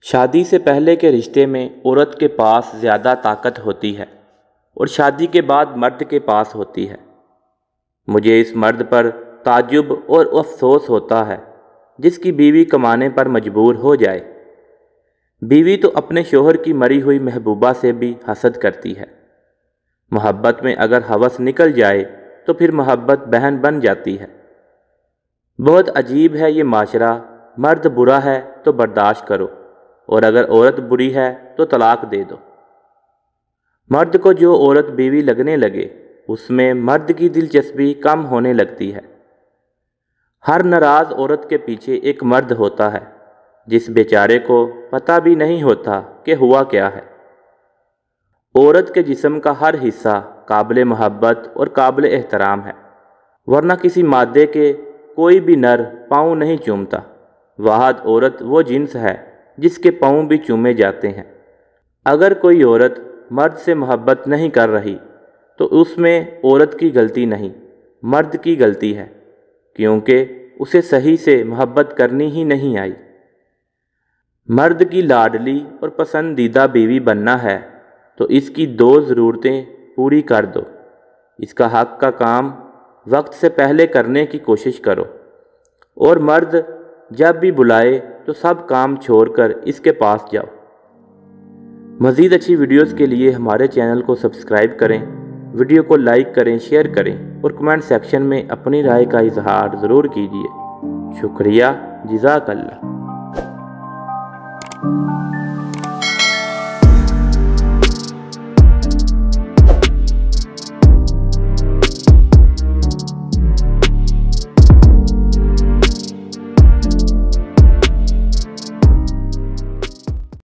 شادی سے پہلے کے رشتے میں عورت کے پاس زیادہ طاقت ہوتی ہے اور شادی کے بعد مرد کے پاس ہوتی ہے۔ مجھے اس مرد پر تعجب اور افسوس ہوتا ہے جس کی بیوی کمانے پر مجبور ہو جائے۔ بیوی تو اپنے شوہر کی مری ہوئی محبوبہ سے بھی حسد کرتی ہے۔ محبت میں اگر ہوس نکل جائے تو پھر محبت بہن بن جاتی ہے۔ بہت عجیب ہے یہ معاشرہ، مرد برا ہے تو برداشت کرو اور اگر عورت بری ہے تو طلاق دے دو۔ مرد کو جو عورت بیوی لگنے لگے اس میں مرد کی دلچسپی کم ہونے لگتی ہے۔ ہر ناراض عورت کے پیچھے ایک مرد ہوتا ہے جس بیچارے کو پتہ بھی نہیں ہوتا کہ ہوا کیا ہے۔ عورت کے جسم کا ہر حصہ قابل محبت اور قابل احترام ہے، ورنہ کسی مادے کے کوئی بھی نر پاؤں نہیں چومتا۔ واحد عورت وہ جنس ہے جس کے پاؤں بھی چومے جاتے ہیں۔ اگر کوئی عورت مرد سے محبت نہیں کر رہی تو اس میں عورت کی غلطی نہیں، مرد کی غلطی ہے، کیونکہ اسے صحیح سے محبت کرنی ہی نہیں آئی۔ مرد کی لاڈلی اور پسندیدہ بیوی بننا ہے تو اس کی دو ضرورتیں پوری کر دو۔ اس کا حق کا کام وقت سے پہلے کرنے کی کوشش کرو، اور مرد جب بھی بلائے تو سب کام چھوڑ کر اس کے پاس جاؤ۔ مزید اچھی ویڈیوز کے لیے ہمارے چینل کو سبسکرائب کریں، ویڈیو کو لائک کریں، شیئر کریں اور کمنٹ سیکشن میں اپنی رائے کا اظہار ضرور کیجیے۔ شکریہ، جزاک اللہ۔